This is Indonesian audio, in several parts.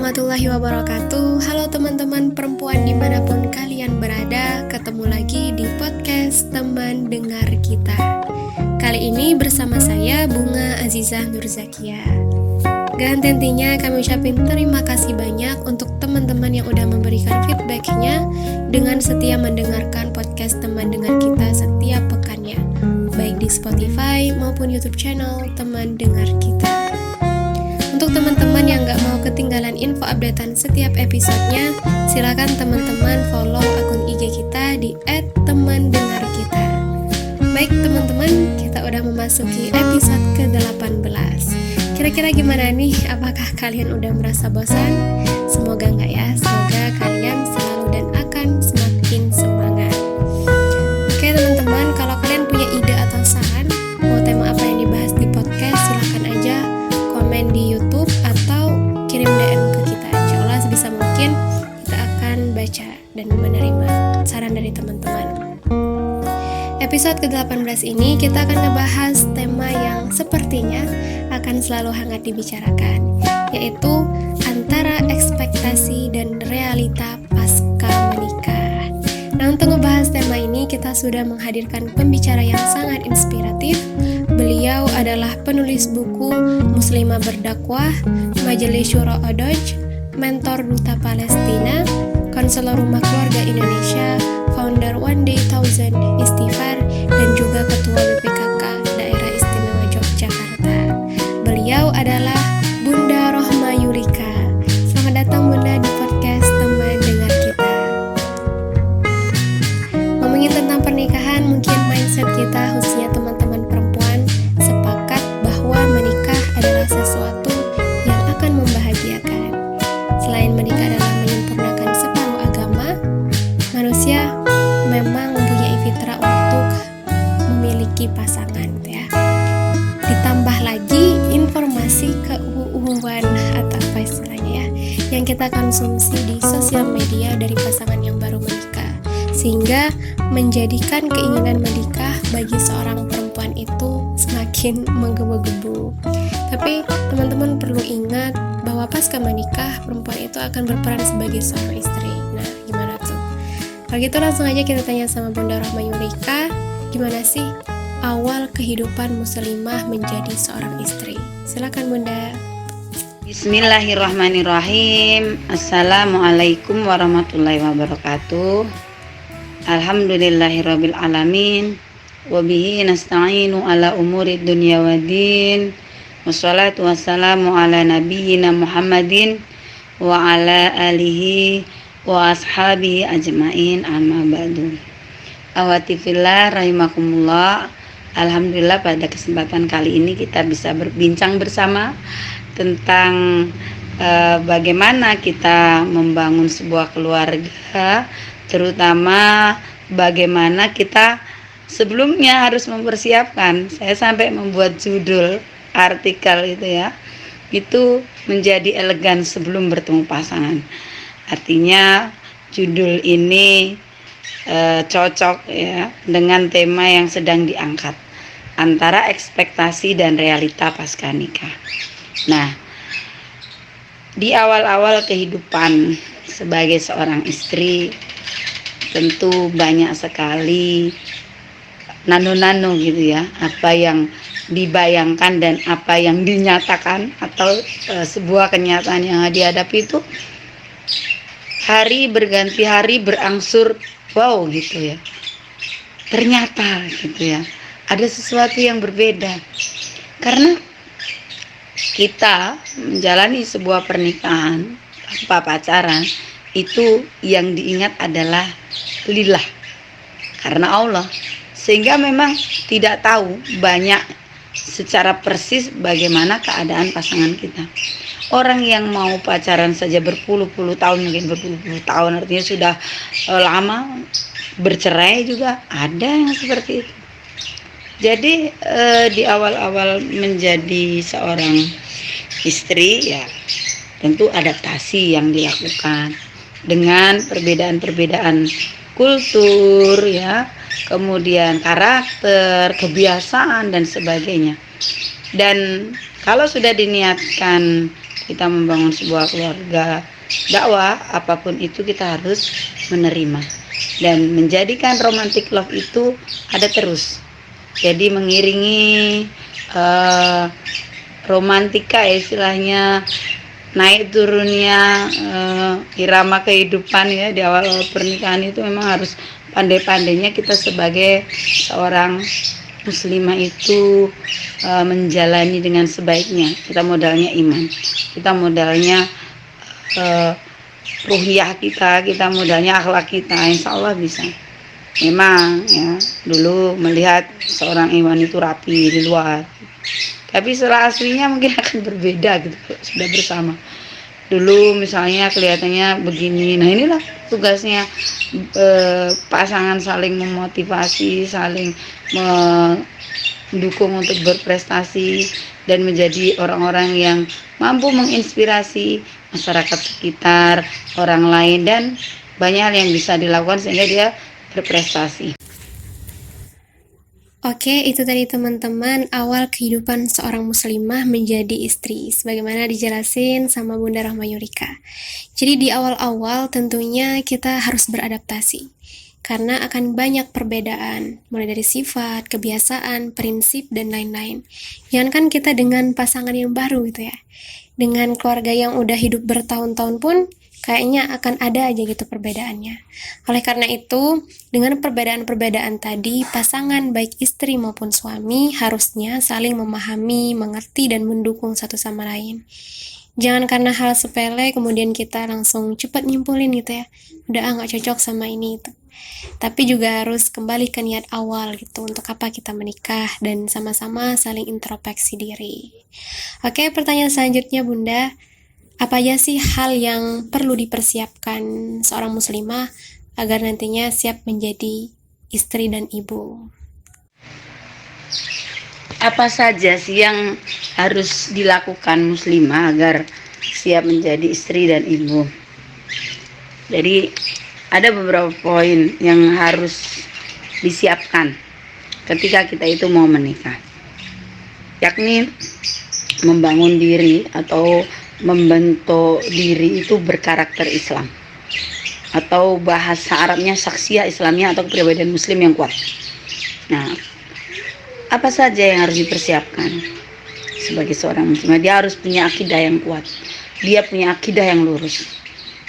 warahmatullahi wabarakatuh. Halo teman-teman perempuan dimanapun kalian berada. Ketemu lagi di podcast Teman Dengar Kita. Kali ini bersama saya Bunga Azizah Nurzakia. Dan tentunya kami ucapin terima kasih banyak untuk teman-teman yang udah memberikan feedbacknya dengan setia mendengarkan podcast Teman Dengar Kita setiap pekannya, baik di Spotify maupun YouTube channel Teman Dengar Kita. Untuk teman-teman yang gak mau ketinggalan info updatean setiap episodenya, silakan teman-teman follow akun IG kita di @temandengarkita. Baik teman-teman, kita udah memasuki episode ke-18. Kira-kira gimana nih? Apakah kalian udah merasa bosan? Semoga enggak ya, semoga kalian selalu dan akan semakin semangat. Oke teman-teman, kalau kalian punya ide atau saran mau tema apa yang dibahas di podcast, silakan aja komen di YouTube atau kirim DM ke kita. Insyaallah sebisa mungkin kita akan baca dan menerima saran dari teman-teman. Episode ke-18 ini kita akan ngebahas tema yang sepertinya akan selalu hangat dibicarakan, yaitu antara ekspektasi dan realita pasca menikah. Nah, untuk ngebahas tema ini kita sudah menghadirkan pembicara yang sangat inspiratif. Beliau adalah penulis buku Muslimah Berdakwah, Majelis Syura Odoj, mentor Duta Palestina, konselor Rumah Keluarga Indonesia, founder One Day Thousand Istighfar, dan juga ketua BPKK Daerah Istimewa Yogyakarta. Beliau adalah Bunda Rohma Yulika. Selamat datang Bunda di podcast Teman Dengar Kita. Ngomongin tentang pernikahan, mungkin mindset kita khususnya teman-teman perempuan sepakat bahwa menikah adalah sesuatu yang akan membahagiakan. Selain menikah adalah menyempurnakan separuh agama, manusia memang mempunyai fitrah untuk memiliki pasangan ya. Ditambah lagi informasi keuuan atau apa istilahnya ya, yang kita konsumsi di sosial media dari pasangan yang baru menikah, sehingga menjadikan keinginan menikah bagi seorang perempuan itu semakin menggebu-gebu. Tapi teman-teman perlu ingat bahwa pasca menikah perempuan itu akan berperan sebagai seorang istri. Nah, gimana tuh? Kalau gitu langsung aja kita tanya sama Bunda Rohma Yulika, gimana sih awal kehidupan muslimah menjadi seorang istri? Silakan Bunda. Bismillahirrahmanirrahim. Assalamualaikum warahmatullahi wabarakatuh. Alhamdulillahirabbil alamin. Wabihi nasta'inu ala umuri dunya waddin. Wassalatu wassalamu ala nabiyyina Muhammadin wa ala alihi wa ashabihi ajmain, amma ba'du. Awati fillah rahimakumullah. Alhamdulillah pada kesempatan kali ini kita bisa berbincang bersama tentang bagaimana kita membangun sebuah keluarga, terutama bagaimana kita sebelumnya harus mempersiapkan. Saya sampai membuat judul artikel itu ya, itu menjadi elegan sebelum bertemu pasangan. Artinya judul ini cocok ya dengan tema yang sedang diangkat, antara ekspektasi dan realita pasca nikah. Nah, di awal-awal kehidupan sebagai seorang istri tentu banyak sekali nano-nano gitu ya, apa yang dibayangkan dan apa yang dinyatakan atau sebuah kenyataan yang dihadapi itu hari berganti hari berangsur wow gitu ya, ternyata gitu ya ada sesuatu yang berbeda, karena kita menjalani sebuah pernikahan tanpa pacaran itu yang diingat adalah lillah, karena Allah, sehingga memang tidak tahu banyak secara persis bagaimana keadaan pasangan kita. Orang yang mau pacaran saja berpuluh-puluh tahun, mungkin berpuluh-puluh tahun, artinya sudah lama, bercerai juga ada yang seperti itu. Jadi di awal-awal menjadi seorang istri ya tentu adaptasi yang dilakukan dengan perbedaan-perbedaan kultur ya, kemudian karakter, kebiasaan dan sebagainya. Dan kalau sudah diniatkan kita membangun sebuah keluarga, dakwah, apapun itu kita harus menerima dan menjadikan romantic love itu ada terus. Jadi mengiringi romantika istilahnya, naik turunnya irama kehidupan ya di awal pernikahan itu memang harus pandai-pandainya kita sebagai seorang muslimah itu menjalani dengan sebaiknya. Kita modalnya iman, kita modalnya ruhiyah kita modalnya akhlak kita, insya Allah bisa. Memang ya dulu melihat seorang iman itu rapi di luar, tapi setelah aslinya mungkin akan berbeda gitu kalau sudah bersama. Dulu misalnya kelihatannya begini, nah inilah tugasnya pasangan saling memotivasi, saling mendukung untuk berprestasi dan menjadi orang-orang yang mampu menginspirasi masyarakat sekitar, orang lain, dan banyak hal yang bisa dilakukan sehingga dia berprestasi. Oke, itu tadi teman-teman awal kehidupan seorang muslimah menjadi istri, sebagaimana dijelasin sama Bunda Rahma Yurika. Jadi di awal-awal tentunya kita harus beradaptasi, karena akan banyak perbedaan, mulai dari sifat, kebiasaan, prinsip, dan lain-lain. Jangankan kita dengan pasangan yang baru gitu ya, dengan keluarga yang udah hidup bertahun-tahun pun kayaknya akan ada aja gitu perbedaannya. Oleh karena itu, dengan perbedaan-perbedaan tadi, pasangan baik istri maupun suami harusnya saling memahami, mengerti, dan mendukung satu sama lain. Jangan karena hal sepele kemudian kita langsung cepat nyimpulin gitu ya, udah nggak cocok sama ini itu. Tapi juga harus kembali ke niat awal gitu, untuk apa kita menikah, dan sama-sama saling introspeksi diri. Oke, pertanyaan selanjutnya Bunda, apa aja sih hal yang perlu dipersiapkan seorang muslimah agar nantinya siap menjadi istri dan ibu? Apa saja sih yang harus dilakukan muslimah agar siap menjadi istri dan ibu? Jadi ada beberapa poin yang harus disiapkan ketika kita itu mau menikah, yakni membangun diri atau membentuk diri itu berkarakter Islam, atau bahasa Arabnya saksiyah Islamiyah atau kepribadian muslim yang kuat. Nah, apa saja yang harus dipersiapkan sebagai seorang muslimah? Dia harus punya akidah yang kuat, dia punya akidah yang lurus,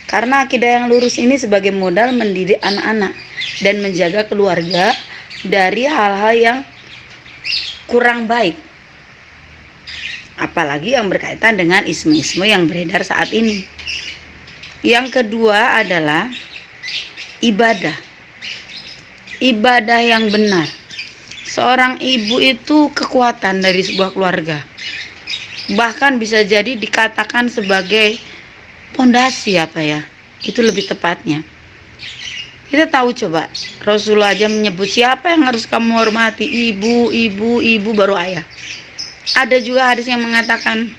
karena akidah yang lurus ini sebagai modal mendidik anak-anak dan menjaga keluarga dari hal-hal yang kurang baik, apalagi yang berkaitan dengan isme-isme yang beredar saat ini. Yang kedua adalah ibadah yang benar. Seorang ibu itu kekuatan dari sebuah keluarga, bahkan bisa jadi dikatakan sebagai pondasi, itu lebih tepatnya. Kita tahu coba, Rasulullah aja menyebut siapa yang harus kamu hormati, ibu baru ayah. Ada juga hadis yang mengatakan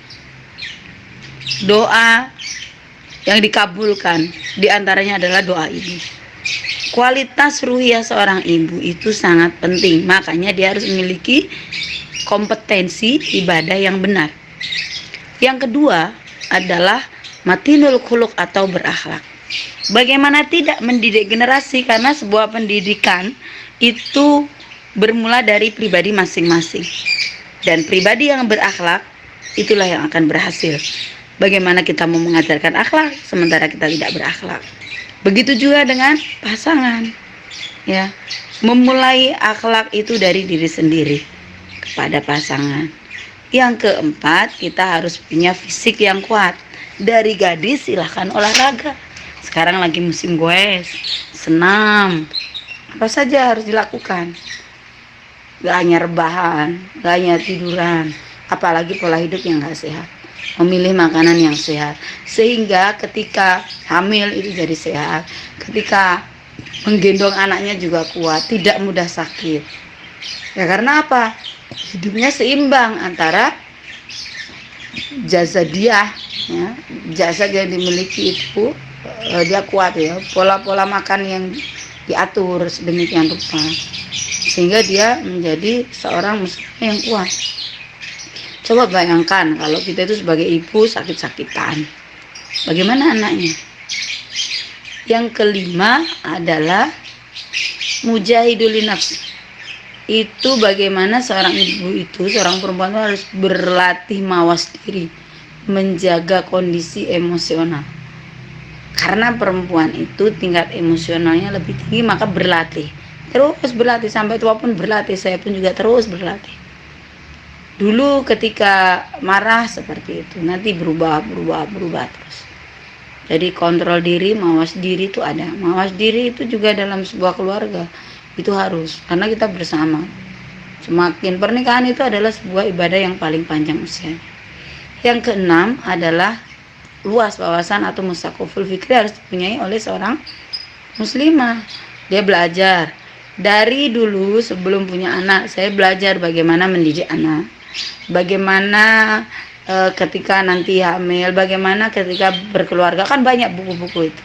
doa yang dikabulkan diantaranya adalah doa ibu. Kualitas ruhiyah seorang ibu itu sangat penting, makanya dia harus memiliki kompetensi ibadah yang benar. Yang kedua adalah matinul khuluq atau berakhlak. Bagaimana tidak mendidik generasi, karena sebuah pendidikan itu bermula dari pribadi masing-masing. Dan pribadi yang berakhlak itulah yang akan berhasil. Bagaimana kita mau mengajarkan akhlak sementara kita tidak berakhlak? Begitu juga dengan pasangan. Ya, memulai akhlak itu dari diri sendiri kepada pasangan. Yang keempat, kita harus punya fisik yang kuat. Dari gadis silahkan olahraga. Sekarang lagi musim goes, senam. Apa saja harus dilakukan? Gak hanya rebahan, gak hanya tiduran, apalagi pola hidup yang gak sehat. Memilih makanan yang sehat, sehingga ketika hamil itu jadi sehat, ketika menggendong anaknya juga kuat, tidak mudah sakit. Ya karena apa? Hidupnya seimbang antara jasadiah, ya, jasad yang dimiliki itu dia kuat ya, pola-pola makan yang diatur sedemikian rupa, sehingga dia menjadi seorang muslim yang kuat. Coba bayangkan kalau kita itu sebagai ibu sakit-sakitan, bagaimana anaknya? Yang kelima adalah mujahidul nafs. Itu bagaimana seorang ibu itu, seorang perempuan itu harus berlatih mawas diri, menjaga kondisi emosional. Karena perempuan itu tingkat emosionalnya lebih tinggi, maka berlatih. Terus berlatih sampai tua pun berlatih. Saya pun juga terus berlatih. Dulu ketika marah seperti itu, nanti berubah terus. Jadi kontrol diri, mawas diri itu ada. Mawas diri itu juga dalam sebuah keluarga itu harus, karena kita bersama. Semakin pernikahan itu adalah sebuah ibadah yang paling panjang usianya. Yang keenam adalah luas wawasan atau mustaqoful fikri harus dipunyai oleh seorang muslimah. Dia belajar dari dulu sebelum punya anak. Saya belajar bagaimana mendidik anak, bagaimana ketika nanti hamil, bagaimana ketika berkeluarga. Kan banyak buku-buku itu,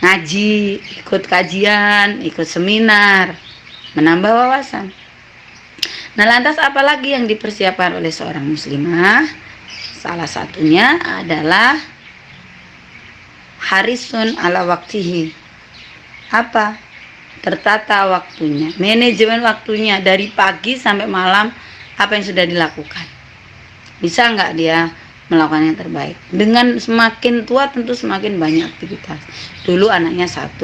ngaji, ikut kajian, ikut seminar, menambah wawasan. Nah, lantas apalagi yang dipersiapkan oleh seorang muslimah? Salah satunya adalah harisun ala waktihi. Apa? Tertata waktunya, manajemen waktunya dari pagi sampai malam. Apa yang sudah dilakukan? Bisa nggak dia melakukan yang terbaik? Dengan semakin tua tentu semakin banyak aktivitas. Dulu anaknya 1,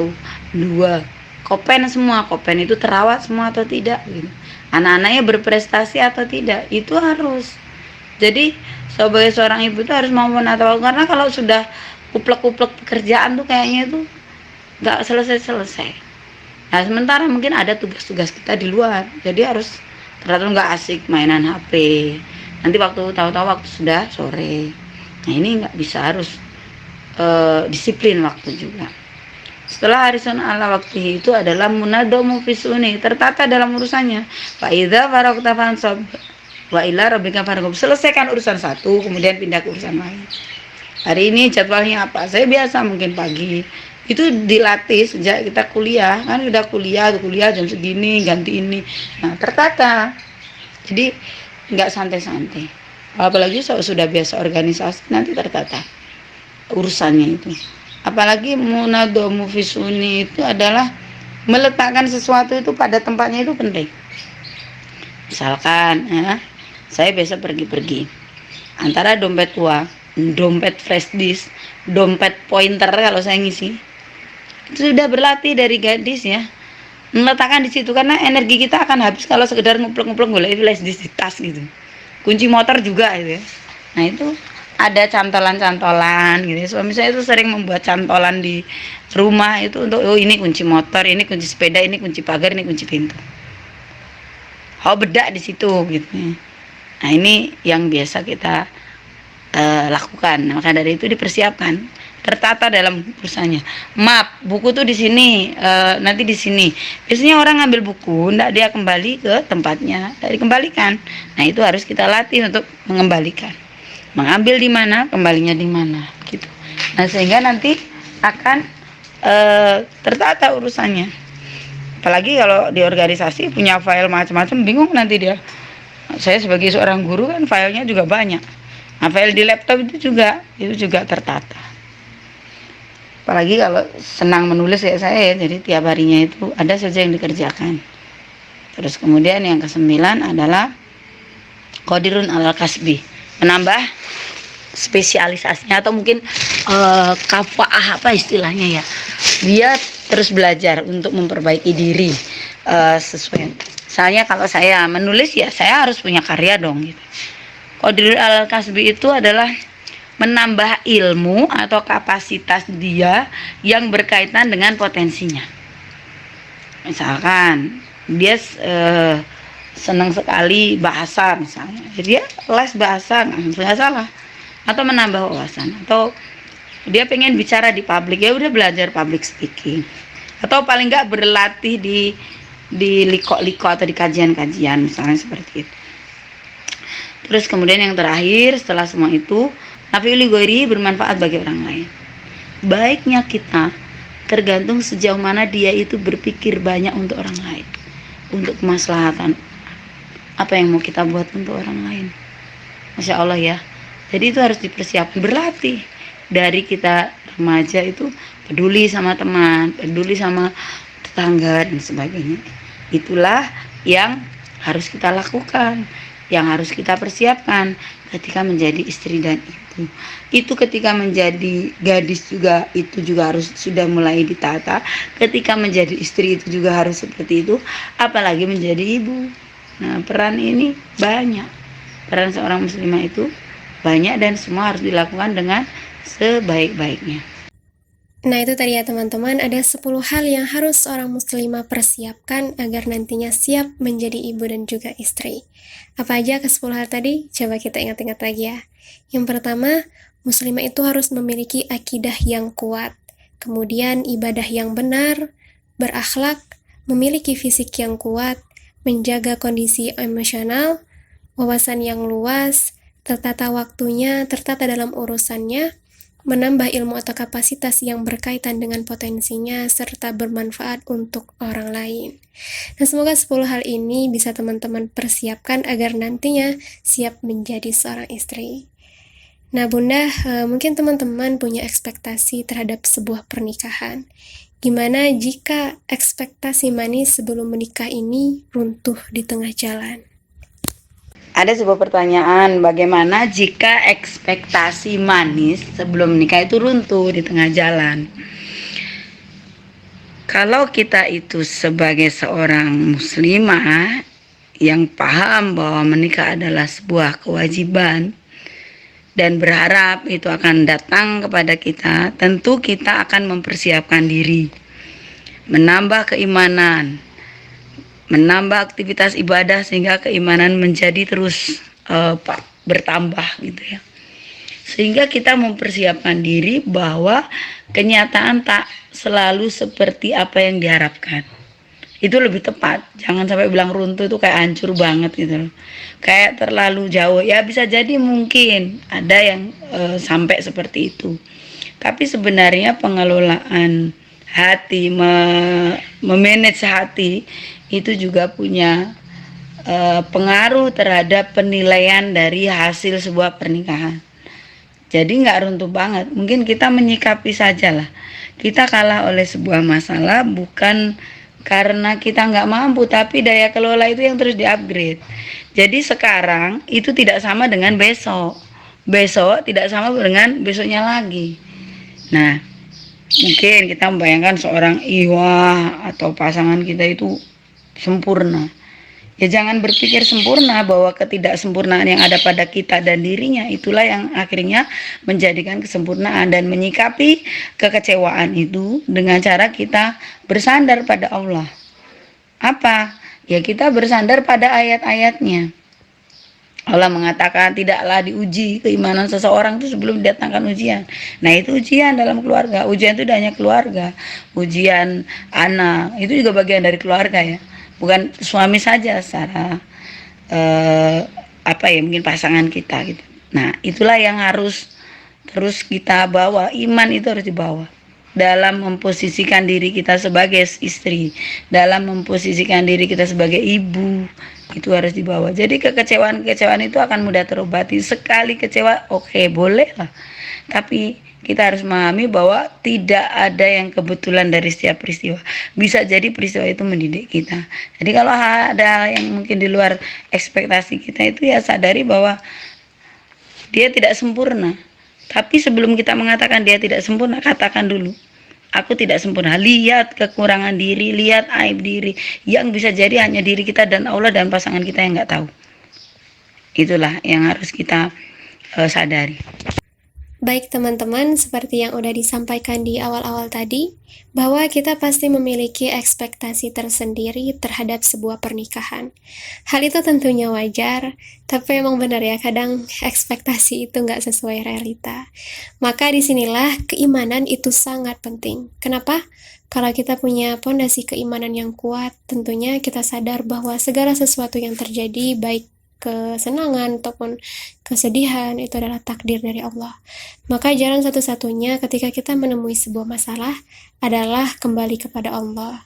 2, kopen semua. Kopen itu terawat semua atau tidak gitu. Anak-anaknya berprestasi atau tidak, itu harus. Jadi sebagai seorang ibu itu harus mau menata waktu, karena kalau sudah kuplek-kuplek pekerjaan tuh kayaknya itu nggak selesai-selesai. Nah, sementara mungkin ada tugas-tugas kita di luar, jadi harus terlalu nggak asik mainan HP. Nanti waktu tahu-tahu waktu sudah sore. Nah, ini nggak bisa, harus disiplin waktu juga. Setelah harisun ala waktu itu adalah munadomu fisuni, tertata dalam urusannya. Fa idza faragta fansab wa ila rabbika farghab. Selesaikan urusan satu, kemudian pindah ke urusan lain. Hari ini jadwalnya apa? Saya biasa mungkin pagi. Itu dilatih sejak kita kuliah, kan udah kuliah jam segini, ganti ini. Nah, tertata. Jadi nggak santai-santai. Apalagi sudah biasa organisasi, nanti tertata urusannya itu. Apalagi munadomu fisuni itu adalah meletakkan sesuatu itu pada tempatnya, itu penting. Misalkan saya biasa pergi-pergi antara dompet tua, dompet flash disk, dompet pointer kalau saya ngisi. Itu sudah berlatih dari gadis ya, meletakkan di situ, karena energi kita akan habis kalau sekedar nguplek-nguplek golek flash disk di tas gitu. Kunci motor juga gitu ya. Nah, itu ada cantolan-cantolan gitu. Suami saya itu sering membuat cantolan di rumah itu untuk, oh ini kunci motor, ini kunci sepeda, ini kunci pagar, ini kunci pintu. Bedak di situ gitu. Nah, ini yang biasa kita lakukan. Maka dari itu dipersiapkan, tertata dalam urusannya. Map buku tuh di sini, nanti di sini. Biasanya orang ngambil buku, ndak dia kembali ke tempatnya, dari kembalikan. Nah, itu harus kita latih untuk mengembalikan. Mengambil di mana, kembalinya di mana, gitu. Nah, sehingga nanti akan tertata urusannya. Apalagi kalau di organisasi punya file macam-macam, bingung nanti dia. Saya sebagai seorang guru kan filenya juga banyak. Nah, file di laptop itu juga tertata. Apalagi kalau senang menulis kayak saya, jadi tiap harinya itu ada saja yang dikerjakan. Terus kemudian yang ke-9 adalah qadirun alal kasbi, menambah spesialisasinya, atau mungkin kafaah apa istilahnya ya. Dia terus belajar untuk memperbaiki diri sesuai. Misalnya kalau saya menulis ya saya harus punya karya dong gitu. Qadirun alal kasbi itu adalah menambah ilmu atau kapasitas dia yang berkaitan dengan potensinya. Misalkan dia senang sekali bahasa misalnya, jadi dia les bahasa, nggak salah. Atau menambah wawasan, atau dia pengen bicara di publik, ya udah belajar public speaking. Atau paling nggak berlatih di liko-liko atau di kajian-kajian misalnya seperti itu. Terus kemudian yang terakhir setelah semua itu, nafi'ul ghairi, bermanfaat bagi orang lain. Baiknya kita tergantung sejauh mana dia itu berpikir banyak untuk orang lain, untuk kemaslahatan. Apa yang mau kita buat untuk orang lain, Masya Allah ya. Jadi itu harus dipersiapkan, berlatih dari kita remaja itu, peduli sama teman, peduli sama tetangga dan sebagainya. Itulah yang harus kita lakukan, yang harus kita persiapkan ketika menjadi istri dan ibu. Itu ketika menjadi gadis juga, itu juga harus sudah mulai ditata. Ketika menjadi istri itu juga harus seperti itu, apalagi menjadi ibu. Nah, peran ini banyak. Peran seorang muslimah itu banyak dan semua harus dilakukan dengan sebaik-baiknya. Nah itu tadi ya teman-teman, ada 10 hal yang harus seorang muslimah persiapkan agar nantinya siap menjadi ibu dan juga istri. Apa aja ke 10 hal tadi? Coba kita ingat-ingat lagi ya. Yang pertama, muslimah itu harus memiliki akidah yang kuat, kemudian ibadah yang benar, berakhlak, memiliki fisik yang kuat, menjaga kondisi emosional, wawasan yang luas, tertata waktunya, tertata dalam urusannya, menambah ilmu atau kapasitas yang berkaitan dengan potensinya, serta bermanfaat untuk orang lain. Nah, semoga 10 hal ini bisa teman-teman persiapkan agar nantinya siap menjadi seorang istri. Nah, Bunda, mungkin teman-teman punya ekspektasi terhadap sebuah pernikahan. Gimana jika ekspektasi manis sebelum menikah ini runtuh di tengah jalan? Ada sebuah pertanyaan, bagaimana jika ekspektasi manis sebelum menikah itu runtuh di tengah jalan? Kalau kita itu sebagai seorang muslimah yang paham bahwa menikah adalah sebuah kewajiban dan berharap itu akan datang kepada kita, tentu kita akan mempersiapkan diri, menambah keimanan, menambah aktivitas ibadah sehingga keimanan menjadi terus bertambah gitu ya. Sehingga kita mempersiapkan diri bahwa kenyataan tak selalu seperti apa yang diharapkan. Itu lebih tepat. Jangan sampai bilang runtuh itu kayak hancur banget gitu loh. Kayak terlalu jauh. Ya bisa jadi mungkin ada yang sampai seperti itu. Tapi sebenarnya pengelolaan hati, memanage hati itu juga punya pengaruh terhadap penilaian dari hasil sebuah pernikahan. Jadi nggak runtuh banget, mungkin kita menyikapi saja lah. Kita kalah oleh sebuah masalah bukan karena kita nggak mampu, tapi daya kelola itu yang terus di-upgrade. Jadi sekarang itu tidak sama dengan besok, besok tidak sama dengan besoknya lagi. Nah, mungkin kita membayangkan seorang iwah atau pasangan kita itu sempurna. Ya jangan berpikir sempurna, bahwa ketidaksempurnaan yang ada pada kita dan dirinya itulah yang akhirnya menjadikan kesempurnaan, dan menyikapi kekecewaan itu dengan cara kita bersandar pada Allah. Apa? Ya kita bersandar pada ayat-ayatnya. Allah mengatakan tidaklah diuji keimanan seseorang itu sebelum didatangkan ujian. Nah itu ujian dalam keluarga. Ujian itu hanya keluarga. Ujian anak itu juga bagian dari keluarga ya. Bukan suami saja secara mungkin pasangan kita gitu. Nah itulah yang harus terus kita bawa. Iman itu harus dibawa dalam memposisikan diri kita sebagai istri, dalam memposisikan diri kita sebagai ibu, itu harus dibawa. Jadi kekecewaan itu akan mudah terobati. Sekali kecewa, oke, boleh lah. Tapi kita harus memahami bahwa tidak ada yang kebetulan dari setiap peristiwa. Bisa jadi peristiwa itu mendidik kita. Jadi kalau ada yang mungkin di luar ekspektasi kita, itu ya sadari bahwa dia tidak sempurna. Tapi sebelum kita mengatakan dia tidak sempurna, katakan dulu, aku tidak sempurna. Lihat kekurangan diri, lihat aib diri, yang bisa jadi hanya diri kita dan Allah dan pasangan kita yang nggak tahu. Itulah yang harus kita sadari. Baik teman-teman, seperti yang udah disampaikan di awal-awal tadi, bahwa kita pasti memiliki ekspektasi tersendiri terhadap sebuah pernikahan. Hal itu tentunya wajar, tapi emang benar ya, kadang ekspektasi itu nggak sesuai realita. Maka disinilah keimanan itu sangat penting. Kenapa? Kalau kita punya pondasi keimanan yang kuat, tentunya kita sadar bahwa segala sesuatu yang terjadi, baik kesenangan ataupun kesedihan, itu adalah takdir dari Allah. Maka jalan satu-satunya ketika kita menemui sebuah masalah adalah kembali kepada Allah.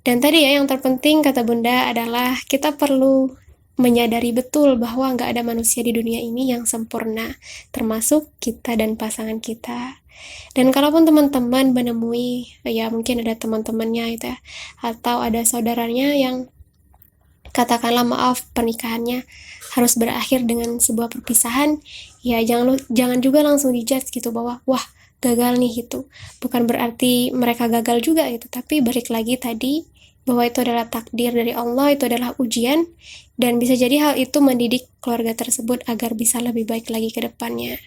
Dan tadi ya, yang terpenting kata Bunda adalah kita perlu menyadari betul bahwa nggak ada manusia di dunia ini yang sempurna, termasuk kita dan pasangan kita. Dan kalaupun teman-teman menemui, ya mungkin ada teman-temannya itu ya, atau ada saudaranya yang katakanlah maaf pernikahannya harus berakhir dengan sebuah perpisahan, ya jangan juga langsung dijudge gitu bahwa wah gagal nih gitu. Bukan berarti mereka gagal juga gitu, tapi balik lagi tadi bahwa itu adalah takdir dari Allah, itu adalah ujian, dan bisa jadi hal itu mendidik keluarga tersebut agar bisa lebih baik lagi ke depannya.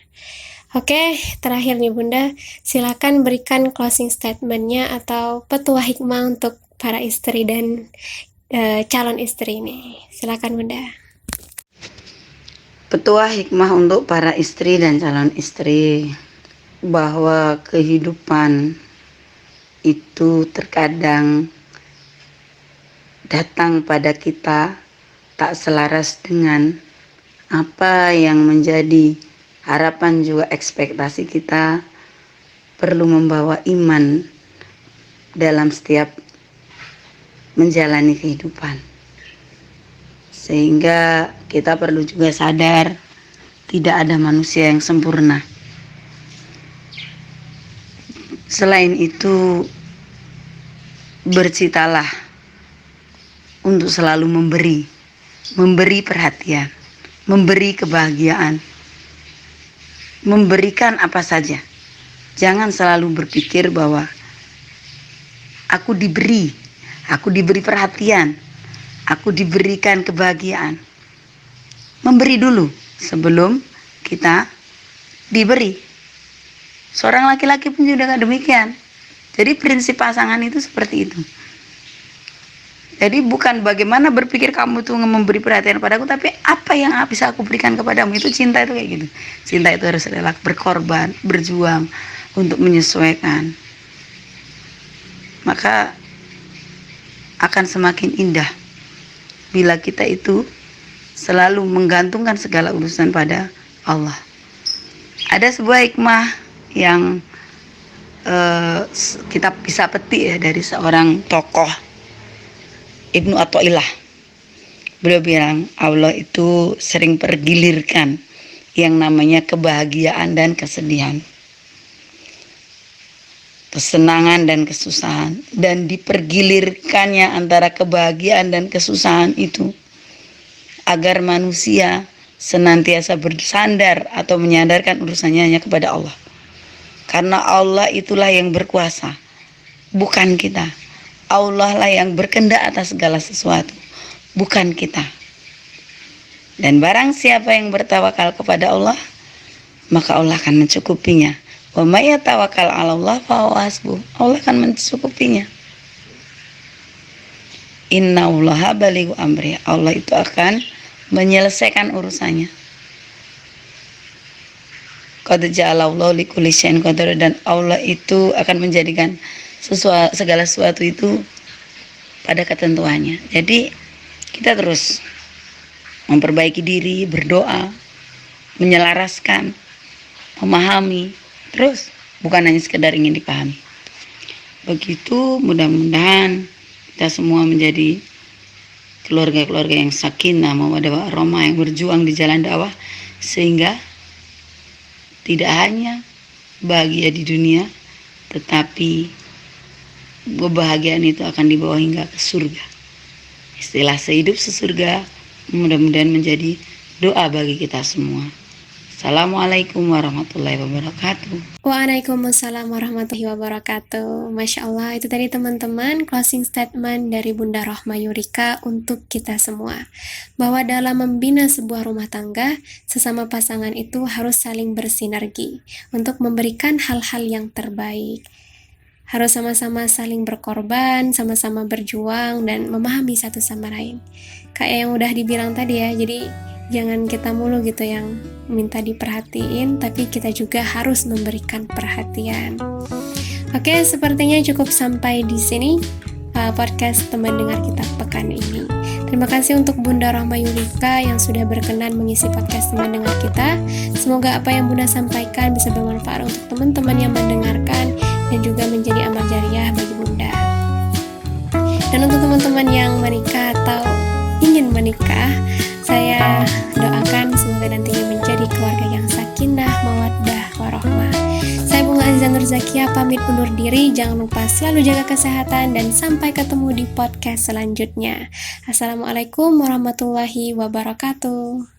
Oke, terakhir nih Bunda, silakan berikan closing statement-nya atau petua hikmah untuk para istri dan calon istri ini. Silakan Bunda. Petua hikmah untuk para istri dan calon istri, bahwa kehidupan itu terkadang datang pada kita tak selaras dengan apa yang menjadi harapan juga ekspektasi kita. Perlu membawa iman dalam setiap menjalani kehidupan, sehingga kita perlu juga sadar tidak ada manusia yang sempurna. Selain itu, bercitalah untuk selalu memberi perhatian, memberi kebahagiaan, memberikan apa saja. Jangan selalu berpikir bahwa aku diberi perhatian, aku diberikan kebahagiaan. Memberi dulu sebelum kita diberi. Seorang laki-laki pun juga demikian. Jadi prinsip pasangan itu seperti itu. Jadi bukan bagaimana berpikir kamu tuh memberi perhatian padaku, tapi apa yang bisa aku berikan kepadamu. Itu cinta itu kayak gitu. Cinta itu harus rela berkorban, berjuang untuk menyesuaikan. Maka akan semakin indah bila kita itu selalu menggantungkan segala urusan pada Allah. Ada sebuah hikmah yang kita bisa petik ya dari seorang tokoh, Ibnu Athaillah. Beliau bilang Allah itu sering pergilirkan yang namanya kebahagiaan dan kesedihan, kesenangan dan kesusahan, dan dipergilirkannya antara kebahagiaan dan kesusahan itu agar manusia senantiasa bersandar atau menyandarkan urusannya hanya kepada Allah. Karena Allah itulah yang berkuasa, bukan kita. Allah lah yang berkehendak atas segala sesuatu, bukan kita. Dan barang siapa yang bertawakal kepada Allah, maka Allah akan mencukupinya. Wa may yatawakkal 'ala Allah fa huwa hasbuh. Allah akan mencukupinya. Innallaha balighu amri. Allah itu akan menyelesaikan urusannya. Qad ja'alallahu likulli syai'in qadar, dan Allah itu akan menjadikan segala sesuatu itu pada ketentuannya. Jadi kita terus memperbaiki diri, berdoa, menyelaraskan, memahami. Terus bukan hanya sekedar ingin dipahami. Begitu, mudah-mudahan kita semua menjadi keluarga-keluarga yang sakinah, mawaddah warahmah, yang berjuang di jalan dakwah, sehingga tidak hanya bahagia di dunia, tetapi kebahagiaan itu akan dibawa hingga ke surga. Istilah sehidup sesurga mudah-mudahan menjadi doa bagi kita semua. Assalamualaikum warahmatullahi wabarakatuh. Waalaikumsalam warahmatullahi wabarakatuh. Masya Allah, itu tadi teman-teman closing statement dari Bunda Rohma Yurika untuk kita semua. Bahwa dalam membina sebuah rumah tangga, sesama pasangan itu harus saling bersinergi untuk memberikan hal-hal yang terbaik. Harus sama-sama saling berkorban, sama-sama berjuang, dan memahami satu sama lain. Kayak yang udah dibilang tadi ya, jadi jangan kita mulu gitu yang minta diperhatiin, tapi kita juga harus memberikan perhatian. Oke, sepertinya cukup sampai di sini podcast teman dengar kita pekan ini. Terima kasih untuk Bunda Rohma Yurika yang sudah berkenan mengisi podcast teman dengar kita. Semoga apa yang Bunda sampaikan bisa bermanfaat untuk teman-teman yang mendengarkan dan juga menjadi amal jariah bagi Bunda. Dan untuk teman-teman yang menikah atau ingin menikah, Saya doakan semoga nantinya menjadi keluarga yang sakinah, mawaddah, warahmah. Saya Bunga Aziza Nurzakia pamit undur diri. Jangan lupa selalu jaga kesehatan dan sampai ketemu di podcast selanjutnya. Assalamualaikum warahmatullahi wabarakatuh.